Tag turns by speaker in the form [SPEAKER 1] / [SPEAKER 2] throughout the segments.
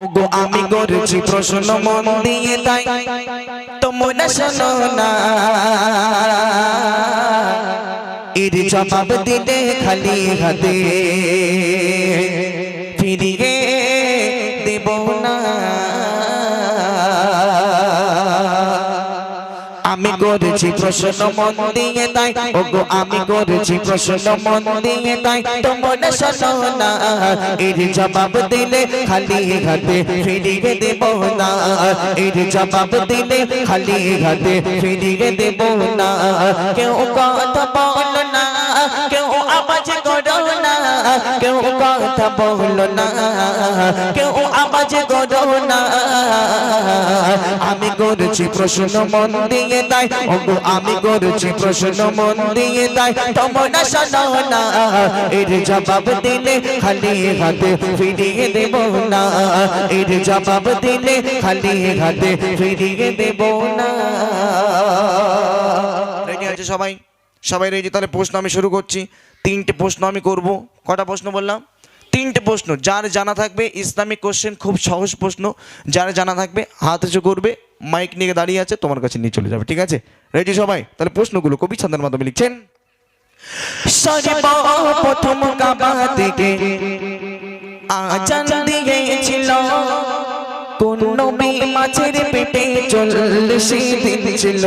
[SPEAKER 1] গো আমি করেছি প্রশ্ন মন দিয়ে তাই তোমরা শোনো না, এর জবাব দিতে খালি হাতে ফিরিয়ে দেব না। আমি করেছি প্রশ্ন মন দিয়ে তাই, ওগো আমি করেছি প্রশ্ন মন দিয়ে তাই তোমরা শোনো না, এর জবাব দিলে খালি হাতে ফিরিয়ে দেব না, এর জবাব দিলে খালি হাতে ফিরিয়ে দেব না। কেউ কথা বলো না, কেউ আওয়াজ করো না, কেউ কথা বলো না, কেউ আওয়াজ করো না। আমি করেছি প্রশ্ন মন দিয়ে তাই, ওগো আমি করেছি প্রশ্ন মন দিয়ে তাই তোমরা শোনো না, এর জবাব দিলে খালি হাতে ফিরিয়ে দেব না, এর জবাব দিলে খালি হাতে ফিরিয়ে দেব না। রেডি আছে সবাই? সবাই রেডি? তাহলে প্রশ্ন আমি শুরু করছি। তিনটে প্রশ্ন আমি করব। কটা প্রশ্ন বললাম? তিনটে প্রশ্ন। যার জানা থাকবে ইসলামিক কোশ্চেন, খুব সহজ প্রশ্ন, যার জানা থাকবে হাত উঁচু করবে, মাইক নিয়ে দাঁড়িয়ে আছে, তোমার কাছে নিয়ে চলে যাবে। ঠিক আছে? রেডি সবাই? তাহলে প্রশ্নগুলো কবি ছন্দের মাধ্যমে লিখছেন। সর্বপ্রথম কাবা থেকে আজান দিয়েছিল কোন নবী মাছের পেটে 40 দিন ছিল।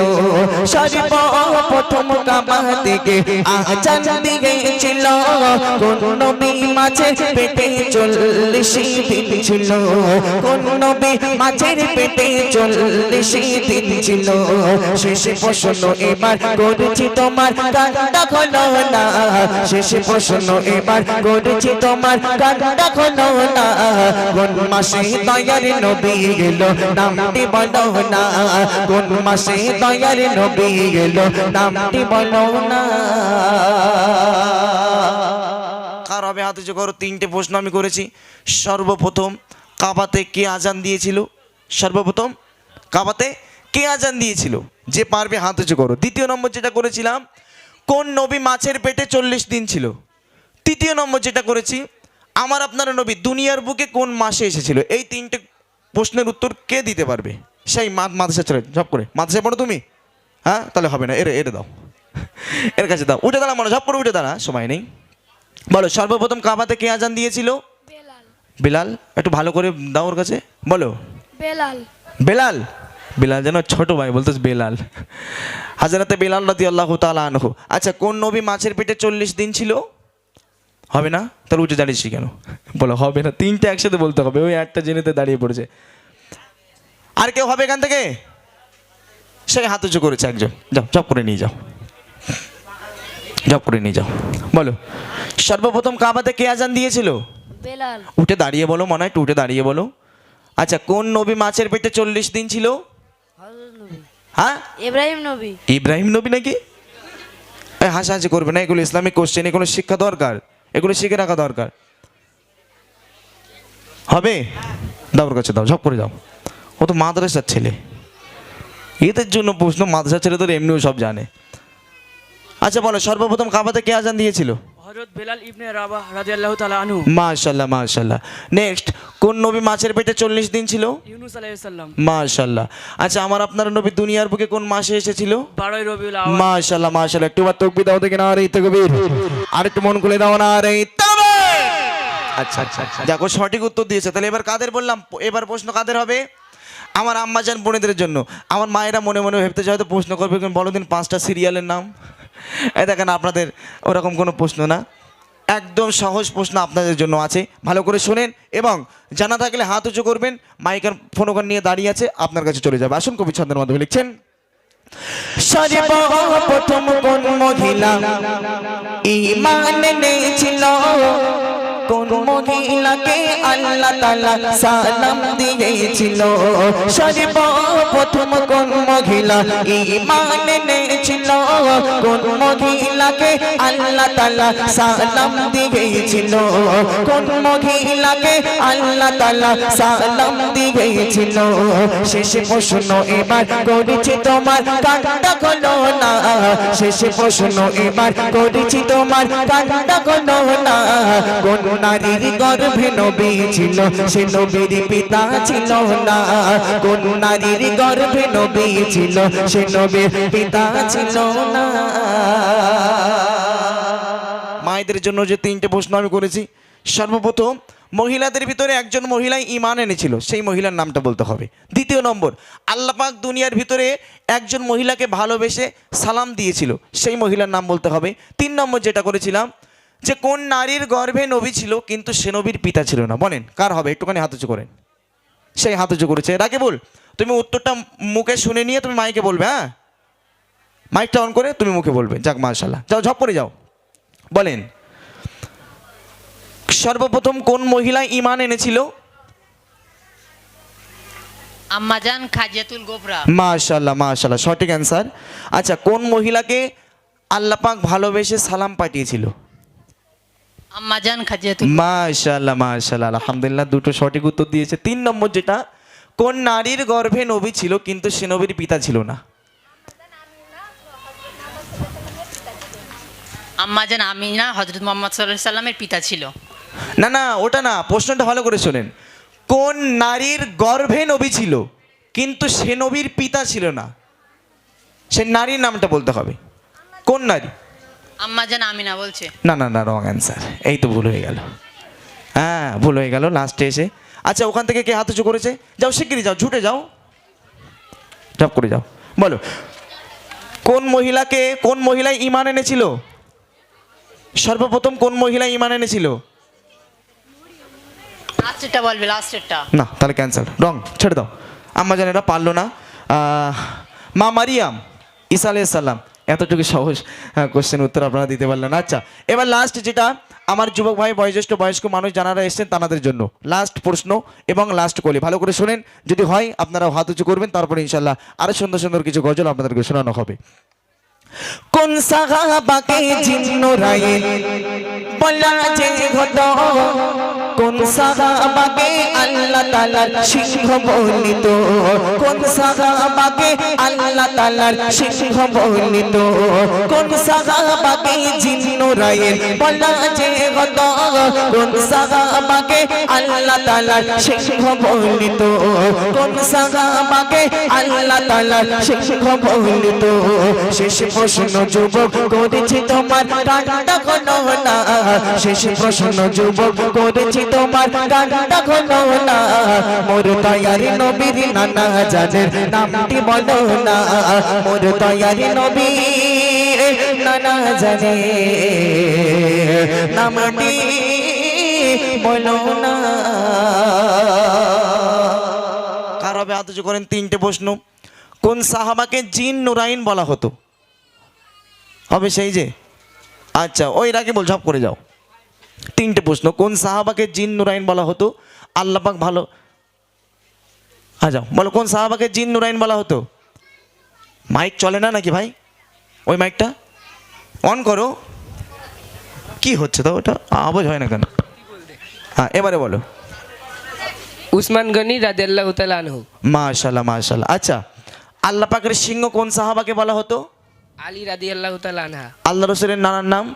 [SPEAKER 1] সর্বপ্রথম কাবা থেকে আজান দিয়েছিল কোন নবী মাছের পেটে 40 দিন ছিল, কোন নবী মাছের পেটে 40 দিন ছিল। শেষে প্রশ্ন এবার করেছি তোমার কান্না খোলো না, শেষে প্রশ্ন এবার করেছি তোমার কান্না খোলো না। কোন মাসে দয়ার নবী এলো নামটি বলো না, কোন মাসে দয়ার নবী এলো নামটি বলো না। কার হবে হাত উঁচু করো। তিনটে প্রশ্ন আমি করেছি। সর্বপ্রথম কাবাতে কে আজান দিয়েছিল? সর্বপ্রথম কাবাতে কে আজান দিয়েছিল? যে পারবে হাত উঁচু করো। দ্বিতীয় নম্বর যেটা করেছিলাম, কোন নবী মাছের পেটে 40 দিন ছিল। তৃতীয় নম্বর যেটা করেছি, আমার আপনার নবী দুনিয়ার বুকে কোন মাসে এসেছিল। এই তিনটে প্রশ্নের উত্তর কে দিতে পারবে? সেই মাদ্রাসা চলে ঝপ করে। মাদ্রাসায় পড়ো তুমি? হ্যাঁ, তাহলে হবে না। এর দাও, এর কাছে দাও। উঠে দাঁড়া, মনে ঝপ করে উঠে দাঁড়া, সময় নেই। বলো, সর্বপ্রথম কাবাতে কে আজান দিয়েছিল? বেলাল। একটু ভালো করে দাও ওর কাছে, বলো। বেলাল। বেলাল? বেলাল যেন ছোট ভাই, বলতো বেলাল। হাজরাতে বেলাল রাদিয়াল্লাহু তাআলা আনহু। আচ্ছা, কোন নবী মাছের পেটে 40 দিন ছিল? হবে না? তাহলে উঠে দাঁড়িয়েছি কেন? বলো হবে না। তিনটে একসাথে বলতে হবে, ওই একটা জেনেতে দাঁড়িয়ে পড়েছে। আর কেউ হবে এখান থেকে? সে হাত উঁচু করেছে একজন। যাও, জব করে নিয়ে যাও, জব করে নিয়ে যাও। বলো, সর্বপ্রথম কাবাতে কে আজান দিয়েছিল? বেলাল। উঠে দাঁড়িয়ে বলো, মনে হয় একটু উঠে দাঁড়িয়ে বলো। আচ্ছা, কোন নবী মাছের পেটে 40 দিন ছিল? হ্যাঁ, ইব্রাহিম নবী। ইব্রাহিম নবী নাকি? হাসাহাসি করবে না, এগুলো ইসলামিক কোশ্চেন, এগুলো শিক্ষা দরকার, এগুলো শিখে রাখা দরকার। হবে? দাও ওর কাছে, দাও, ঝপ করে দাও। ও তো মাদ্রাসার ছেলে, এদের জন্য প্রশ্ন। মাদ্রাসার ছেলে তো এমনিও সব জানে। আচ্ছা বলো, সর্বপ্রথম কাবাতে কে আজান দিয়েছিল? হযরত বেলাল ইবনে রাবাহ রাদিয়াল্লাহু তাআলা আনহু। মাশাআল্লাহ, মাশাআল্লাহ। নেক্সট, কোন নবী মাছের পেটে 40 দিন ছিল? ইউনূস আলাইহিস সালাম। মাশাআল্লাহ। আচ্ছা, আমার আপনার নবী দুনিয়ার বুকে কোন মাসে এসেছিল? 12 রবিউল আউয়াল। মাশাআল্লাহ, মাশাআল্লাহ। একটু বার তাকবীর দাও দেখি, নারে তাকবীর। আর একটু মন খুলে দাও, নারে তাকবীর। আচ্ছা আচ্ছা, দেখো সঠিক উত্তর দিয়েছে। তাহলে এবার কাদের বললাম? এবার প্রশ্ন কাদের হবে? আমার আম্মাজান বোনেদের জন্য। আমার মায়েরা মনে মনে ভাবতেছে হয়তো প্রশ্ন করবে, বলো দিন 5টা সিরিয়ালের নাম। এই দেখেন, আপনাদের ওরকম কোনো প্রশ্ন না, একদম সহজ প্রশ্ন আপনাদের জন্য আছে। ভালো করে শোনেন এবং জানা থাকলে হাত উঁচু করবেন। মাইকের ফোন নিয়ে দাঁড়িয়ে আছে, আপনার কাছে চলে যাবে। আসুন, কবি ছন্দের মাধ্যমে লিখছেন। সর্বপ্রথম কোন মহিলা ঈমান এনেছিল? কোন মহিলাকে আল্লাহ তাআলা সালাম দিয়েছিল? সর্বপ্রথম কোন মহিলা ঈমান এনেছিল? কোন মহিলাকে আল্লাহ তাআলা সালাম দিয়েছিল? কোন মহিলাকে আল্লাহ তাআলা সালাম দিয়েছিল? শেষে প্রশ্ন এবার করেছি তোমার কান্না খোলো না, শেষে প্রশ্ন এবার করেছি তোমার কান্না খোলো না। কোন
[SPEAKER 2] নারীর গর্ভে নবী ছিল সে নবীর পিতা ছিল না কোন নারীর গর্ভে নবী ছিল সে নবীর পিতা ছিল না
[SPEAKER 1] মায়েদের জন্য যে তিনটে প্রশ্ন আমি করেছি, সর্বপ্রথম মহিলাদের ভিতরে একজন মহিলাই ঈমান এনেছিল, সেই মহিলার নামটা বলতে হবে। দ্বিতীয় নম্বর, আল্লাহ পাক দুনিয়ার ভিতরে একজন মহিলাকে ভালোবেসে সালাম দিয়েছিল, সেই মহিলার নাম বলতে হবে। 3 নম্বর যেটা করেছিলাম যে কোন নারীর গর্ভে নবী ছিল কিন্তু সে নবীর পিতা ছিল না। বলেন কার হবে? একটুখানি হাত উঁচু করেন। সেই হাত উঁচু করেছে রাকিবুল। তুমি উত্তরটা মুখে শুনে নিয়ে তুমি মাইকে বলবে, হ্যাঁ মাইকটা অন করে তুমি মুখে বলবে। যাক মাশাআল্লাহ, যাও ঝপ করে যাও। বলেন সর্বপ্রথম কোন মহিলা ঈমান এনেছিল?
[SPEAKER 3] আম্মাজান খাজিয়াতুল গোবরা।
[SPEAKER 1] মাশাআল্লাহ মাশাআল্লাহ, সঠিক অ্যান্সার। আচ্ছা, কোন মহিলাকে আল্লাহ পাক ভালোবেসে সালাম পাঠিয়েছিল?
[SPEAKER 3] আম্মাজান খাজিয়াতুল।
[SPEAKER 1] মাশাআল্লাহ মাশাআল্লাহ, আলহামদুলিল্লাহ, দুটো সঠিক উত্তর দিয়েছে। 3 নম্বর যেটা, কোন নারীর গর্ভে নবী ছিল কিন্তু সে নবীর পিতা ছিল না?
[SPEAKER 3] আম্মাজান আমিনা হযরত মুহাম্মদ সাল্লাল্লাহু আলাইহি সাল্লামের পিতা ছিল।
[SPEAKER 1] না না, ওটা না, প্রশ্নটা ভালো করে শোনেন। কোন নারীর গর্ভে নবী ছিল কিন্তু সে নবীর পিতা ছিল না? সে নারীর নামটা বলতে হবে। কোন নারী?
[SPEAKER 3] আম্মাজান আমিনা বলছে।
[SPEAKER 1] না না না, রং অ্যান্সার। এই তো ভুল হয়ে গেল, হ্যাঁ ভুল হয়ে গেল লাস্টে এসে। আচ্ছা, ওখান থেকে কে হাত উঁচু করেছে? যাও শিগগিরই যাও, ছুটে যাও, জব করে যাও। বলো কোন মহিলায় ঈমান এনেছিল? সর্বপ্রথম কোন মহিলা ঈমান এনেছিল?
[SPEAKER 3] লাস্টেরটা বলবে, লাস্টেরটা।
[SPEAKER 1] না, তাহলে ক্যান্সেল, রং, ছেড়ে দাও। আম্মা জান এটা পারলো না। মা মারিয়াম, ঈসা আলাইহিস সালাম। এতটুকু সহজ কোশ্চেন উত্তর আপনারা দিতে পারলেন। আচ্ছা, এবার লাস্ট যেটা আমার যুবক ভাই, বয়োজ্যেষ্ঠ বয়স্ক মানুষ যারা এসেছেন তাদের জন্য লাস্ট প্রশ্ন এবং লাস্ট কলি। ভালো করে শোনেন, যদি হয় আপনারা হাত উঁচু করবেন, তারপরে ইনশাল্লাহ আরো সুন্দর সুন্দর কিছু গজল আপনাদেরকে শোনানো হবে। কোন সাহাবাকে জিন্নুরাইন বলা যে ঘটো, কোন সাহাবাকে আল্লাহ তাআলার সিংহ বলিত, কোন সাহাবাকে আল্লাহ তাআলার সিংহ বলিত, কোন সাহাবাকে জিন্নুরাইন বলা যে ঘটো, কোন সাহাবাকে আল্লাহ তাআলার সিংহ বলিত, কোন সাহাবাকে আল্লাহ তাআলার সিংহ বলিত। শেষ প্রশ্ন যুবক করেছি তোমার, কান্না হলো না। শেষ প্রশ্ন যুবক করেছি তোমার, কান্না হলো না। মোর দয়ারি নবীর নানা জানের নামটি বলো না, মোর দয়ারি নবীর নানা জানের নামটি বলো না। কার হবে হাত উঁচু করেন। 3টে প্রশ্ন। কোন সাহাবাকে জিন নুরাইন বলা হতো? হবে সেই যে, আচ্ছা ওই রাকে বল, ঝপ করে যাও। 3টে প্রশ্ন। কোন সাহাবাকে জিন নুরাইন বলা হতো? আল্লাহ পাক ভালো, যাও বলো, কোন সাহাবাকে জিন নুরাইন বলা হতো? মাইক চলে না নাকি ভাই? ওই মাইকটা অন করো। কি হচ্ছে তো ওটা, আওয়াজ হয় না কেন? হ্যাঁ এবারে বলো।
[SPEAKER 4] উসমান গনি রাদিয়াল্লাহু তাআলা আনহু।
[SPEAKER 1] মাশাআল্লাহ মাশাআল্লাহ। আচ্ছা, আল্লাহ পাকের সিংহ কোন সাহাবাকে বলা হতো?
[SPEAKER 4] আলী রাদিয়াল্লাহু তাআলা আনহা।
[SPEAKER 1] আল্লাহ রাসূলের নানার নাম?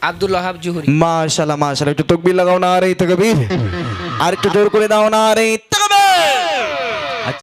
[SPEAKER 4] আব্দুল ওয়াহাব জুহরি।
[SPEAKER 1] মাশাআল্লাহ মাশাআল্লাহ, একটু তাকবীর লাগাও না, আরে তাকবীর। আর একটু জোর করে দাও না, আরে